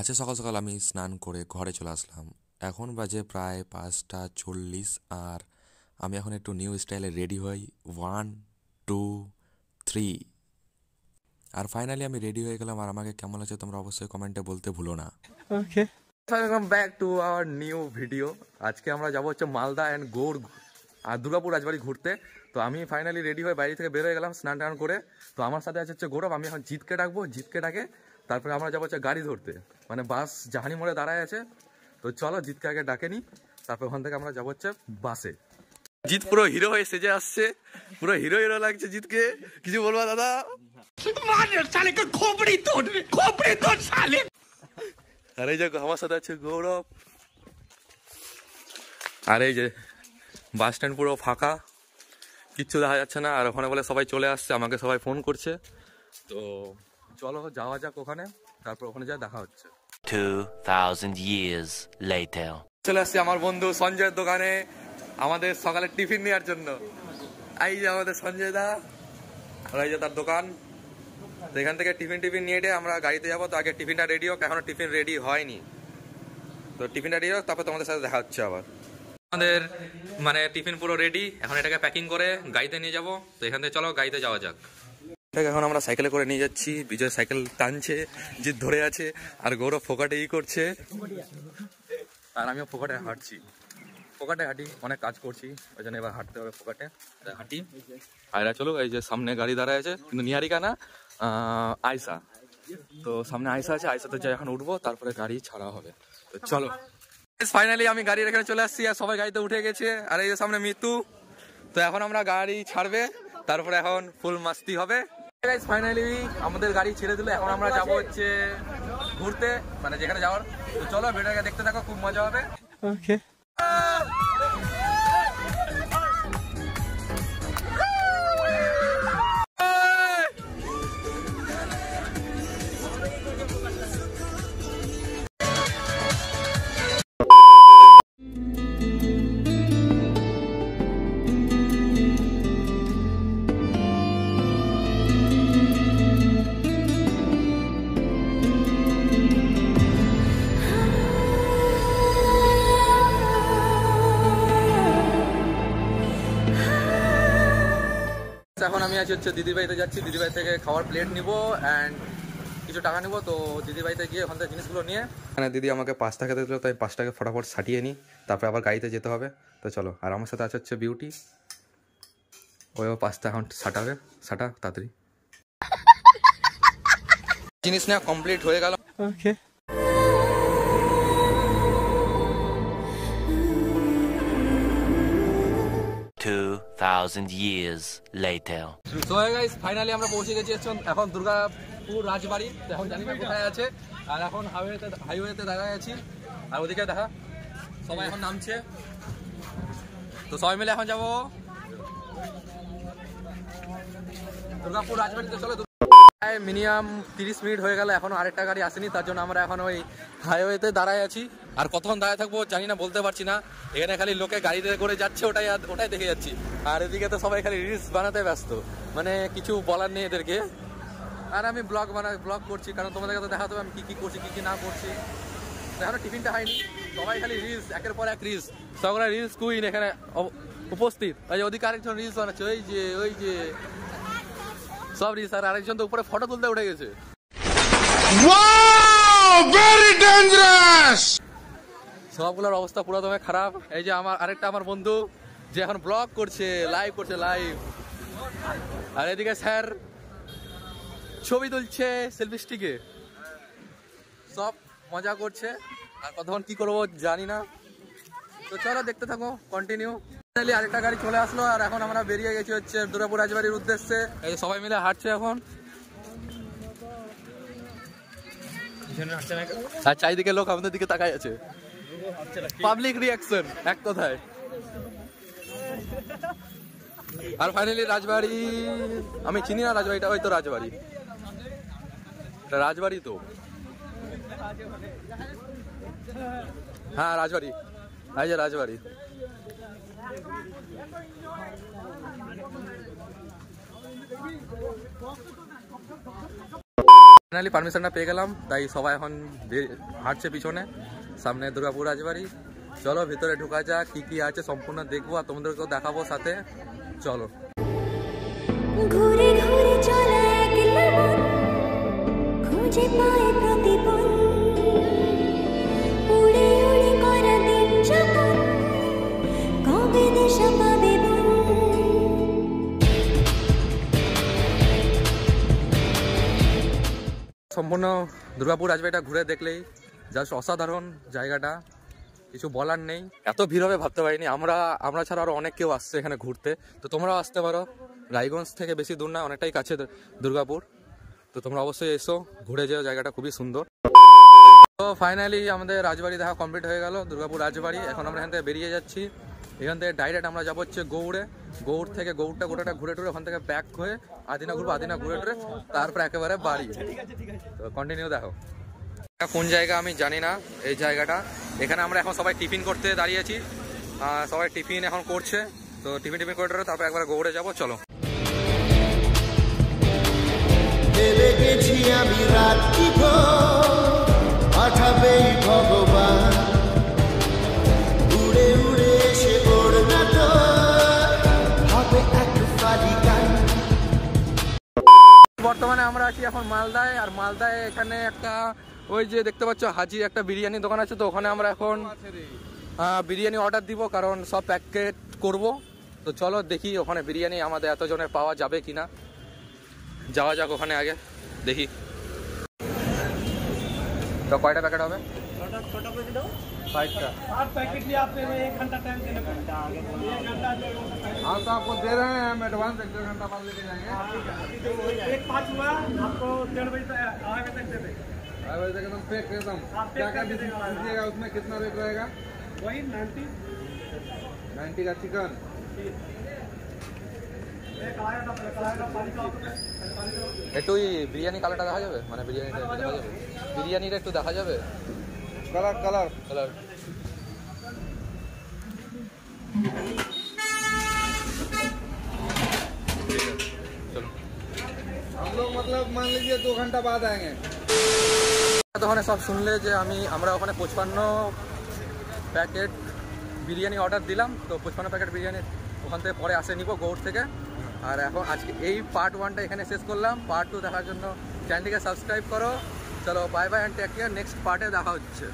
আজকে সকাল সকাল আমি স্নান করে ঘরে চলে আসলাম। এখন বাজে প্রায় 5টা 40 আর আমি এখন একটু নিউ স্টাইলে রেডি হই। 1 2 3 আর ফাইনালি আমি রেডি হয়ে গেলাম। আর আমাকে কেমন লাগছে তোমরা অবশ্যই কমেন্টে বলতে ভুলো না। Okay, welcome back to our new video. আজকে আমরা যাবো হচ্ছে মালদা অ্যান্ড গৌড় আর দুর্গাপুর রাজবাড়ি ঘুরতে। তো আমি ফাইনালি রেডি হয়ে বাইরে থেকে বের হয়ে গেলাম স্নান টান করে। তো আমার সাথে আছে হচ্ছে গৌরব। আমি এখন জিতকে ডাকবো, জিতকে ডাকে তারপরে আমরা যাবো হচ্ছে গাড়ি ধরতে, মানে বাস জাহানি মোড়ে দাঁড়ায় আছে। তো চলো জিতকে আগে ডাকে নি, তারপর ওখান থেকে আমরা যাবো হচ্ছে বাসে। জিত পুরো হিরো হয়ে সেজে আসছে, পুরো হিরো হিরো লাগছে জিতকে। কিছু বলবা দাদা? আর এই যে আমার সাথে আছে গৌরব। আর এই যে বাস স্ট্যান্ড পুরো ফাঁকা, কিচ্ছু দেখা যাচ্ছে না। আর ওখানে বলে সবাই চলে আসছে, আমাকে সবাই ফোন করছে। তো চলো যাওয়া যাক ওখানে, তারপর ওখানে যা দেখা হচ্ছে। 2000 years later. চলে আসছি আমার বন্ধু সঞ্জয়ের দোকানে আমাদের সকালে টিফিন নেওয়ার জন্য। এই যে আমাদের সঞ্জয় দা, আর এই যে তার দোকান। তো এখান থেকে টিফিন নিয়ে আমরা গাড়িতে যাবো। তো আগে টিফিনটা রেডি হোক, এখনো টিফিন রেডি হয়নি। তো টিফিনটা রেডি হোক, তারপর তোমাদের সাথে দেখা হচ্ছে আবার। আমাদের মানে টিফিন পুরো রেডি, এখন এটাকে প্যাকিং করে গাড়িতে নিয়ে যাবো। তো এখান থেকে চলো গাড়িতে যাওয়া যাক। এখন আমরা সাইকেলে করে নিয়ে যাচ্ছি, বিজয় সাইকেল টানছে, জিত ধরে আছে, আর গৌরব ফোকাটে করছে, আর আমিও ফোকাটে হাঁটছি। ফোকাটে হাঁটি, অনেক কাজ করছি, ওই জন্য এবার হাঁটতে হবে ফোকাটে হাঁটি। আর চলো, এই যে সামনে গাড়ি দাঁড়ায় আছে, কিন্তু নিহারিকা না, আয়সা। তো সামনে আয়সা আছে, আয়সাতে যাই এখন উঠবো, তারপরে গাড়ি ছাড়া হবে। তো চলো ফাইনালি আমি গাড়ির এখানে চলে আসছি, আর সবাই গাড়িতে উঠে গেছে। আর এই যে সামনে মৃত্যু। তো এখন আমরা গাড়ি ছাড়বে, তারপরে এখন ফুল মাস্তি হবে। ফাইনালি আমাদের গাড়ি ছেড়ে দিল, এখন আমরা যাবো হচ্ছে ঘুরতে, মানে যেখানে যাওয়ার। তো চলো ভিডিওটা দেখতে থাকো, খুব মজা হবে। ওকে, এখন আমি আছি হচ্ছে দিদিবাড়িতে যাচ্ছি। দিদিবাড়ি থেকে খাওয়ার প্লেট নিবো অ্যান্ড কিছু টাকা নিবো। তো দিদিবাড়িতে গিয়ে ওখান থেকে জিনিসগুলো নিয়ে, মানে দিদি আমাকে 5 টাকা দিল, তাই 5 টাকা ফটাফট সাটিয়ে নিই, তারপরে আবার গাড়িতে যেতে হবে। তো চলো, আর আমার সাথে আছে হচ্ছে বিউটি, ওই 5 টাকা এখন সাটাবে, সাটা তাড়াতাড়ি। জিনিস নেওয়া কমপ্লিট হয়ে গেল। ওকে, years later. So guys finally আমরা পৌঁছে গেছি এখন দুর্গাপুর রাজবাড়ি। এখন জানি না কোথায় আছে, আর এখন হাইওয়েতে দাঁড়ায় আছি। আর ওদিকে দেখা সবাই এখন নামছে। তো সবাই মিলে এখন যাবো দুর্গাপুর রাজবাড়িতে। চলো, মিনিমাম 30 মিনিট হয়ে গেল, এখনো আরেকটা গাড়ি আসেনি, তার জন্য আমরা এখন ওই হাইওয়েতে দাঁড়ায় আছি। আর কতক্ষণ দাঁড়ায় থাকবো জানি না, বলতে পারছি না। এখানে খালি লোকে গাড়িতে করে যাচ্ছে, ওটাই দেখে যাচ্ছি। আর এদিকে তো সবাই খালি রিলস বানাতে ব্যস্ত, মানে কিছু বলার নেই এদেরকে। আর আমি ব্লগ করছি, কারণ তোমাদের কাছে দেখাতে হবে আমি কি করছি, কি না করছি। এখনো টিফিনটা হয়নি, সবাই খালি রিলস, একের পর এক রিলস। সবাই রিলস কুইন এখানে উপস্থিত। ওই যে ওদিকে আরেকজন রিলস বানাচ্ছে, ওই যে সব রিলস। আর আরেকজন তো উপরে ফটো তুলতে উঠে গেছে। সবগুলোর অবস্থা পুরো দমে খারাপ। এই যে আমার বন্ধু যে এখন ব্লগ করছে, লাইভ। আর এদিকে স্যার ছবি তুলছে সেলফি স্টিকে, সব মজা করছে। আর কতক্ষণ কি করবো জানি না। তো চলো দেখতে থাকো, কন্টিনিউ। আরেকটা গাড়ি চলে আসলো, আর এখন আমরা বেরিয়ে গেছি হচ্ছে দুর্গাপুর রাজবাড়ির উদ্দেশ্যে। এই যে সবাই মিলে হাঁটছে এখন, আর চারিদিকে লোক আমাদের দিকে তাকায় আছে। পাবলিক রিয়াকশন এক কথায়। আর ফাইনালি রাজবাড়ি, আমি চিনি না রাজবাড়িটা, ওই তো রাজবাড়ি, রাজবাড়ি তো, হ্যাঁ রাজবাড়ি, এই যে রাজবাড়ি। ফাইনালি পারমিশনটা পেয়ে গেলাম, তাই সবাই এখন হাঁটছে পিছনে, সামনে দুর্গাপুর রাজবাড়ি। চলো ভিতরে ঢোকা যাক, কি কি আছে সম্পূর্ণ দেখবো আর তোমাদেরকেও দেখাবো সাথে। চলো। ঘুরে ঘুরে চলা একলা মন খুঁজে পায় প্রতিপল, উড়ে উড়ে করা দিন যাপন কবে দিশা পাবে বল। সম্পূর্ণ দুর্গাপুর রাজবাড়িটা ঘুরে দেখলেই জাস্ট অসাধারণ জায়গাটা, কিছু বলার নেই। এত ভিড় হবে ভাবতে পারিনি। আমরা ছাড়া আরো অনেক কেউ আসছে এখানে ঘুরতে, তো তোমরাও আসতে পারো। রায়গঞ্জ থেকে বেশি দূর না, অনেকটাই কাছে দুর্গাপুর, তো তোমরা অবশ্যই এসো, ঘুরে যেও, জায়গাটা খুবই সুন্দর। তো ফাইনালি আমাদের রাজবাড়ি দেখা কমপ্লিট হয়ে গেল, দুর্গাপুর রাজবাড়ি। এখন আমরা এখান থেকে বেরিয়ে যাচ্ছি। এখান থেকে ডাইরেক্ট আমরা যাবো হচ্ছে গৌড়ে। গৌড় থেকে গৌড়টা গোটাটা ঘুরে টুরে ওখান থেকে ব্যাক হয়ে আদিনা ঘুরবো, আদিনা ঘুরে টুরে তারপর একেবারে বাড়ি। তো কন্টিনিউ দেখো। কোন জায়গা আমি জানি না এই জায়গাটা। এখানে আমরা এখন সবাই টিফিন করতে দাঁড়িয়েছি, সবাই টিফিন এখন করছে। তো টিফিন করে টুরে তারপর একবার গৌড়ে যাবো। চলো। ভেবে গেছি আমি রাত্রি পাঠাবেই ভগবান, উড়ে উড়ে এসে ওড়না তো হবে এক ফালি গান। বর্তমানে আমরা আছি এখন মালদায়, আর মালদায় এখানে একটা ওই যে দেখতে পাচ্ছ হাজির একটা বিরিয়ানি দোকান আছে। তো ওখানে আমরা এখন বিরিয়ানি অর্ডার দিব, কারণ সব প্যাকেট করব। তো চলো দেখি ওখানে বিরিয়ানি আমাদের এতজনের পাওয়া যাবে কিনা। যাওয়া যাক ওখানে, আগে দেখি। তো কয়টা প্যাকেট হবে? 60টা। 8 पैकेट लिए आपने 1 घंटा टाइम देना पड़ता है। 1 घंटा हाँ तो आपको दे रहे हैं हम एडवांस, 1-1.5 घंटा बाद लेके जाएंगे। एक 5 हुआ आपको 1:30 बजे तक 2:30 बजे तक दे देंगे। 2:30 बजे तक एकदम पैक एकदम। आप क्या क्या पैक कर दीजिएगा। दीजिएगा उसमें, कितना रेट रहेगा? वही 90 का चिकन। एक आया था पानी का একটু বিরিয়ানি কালারটা দেখা যাবে, মানে বিরিয়ানিটা দেখা যাবে, বিরিয়ানিটা একটু দেখা যাবে। কালার কালার কালার চলো। हम लोग मतलब मान लीजिए 2 घंटा बाद आएंगे। ওখানে সব শুনলে যে আমরা ওখানে 55 প্যাকেট বিরিয়ানি অর্ডার দিলাম। তো 55 প্যাকেট বিরিয়ানি ওখান থেকে পরে আসে নিব গৌড় থেকে। আর এখন আজকে এই পার্ট 1টা এখানে শেষ করলাম। পার্ট 2 দেখার জন্য চ্যানেলটিকে সাবস্ক্রাইব করো। চলো bye bye and take care. Next পার্টে দেখা হচ্ছে।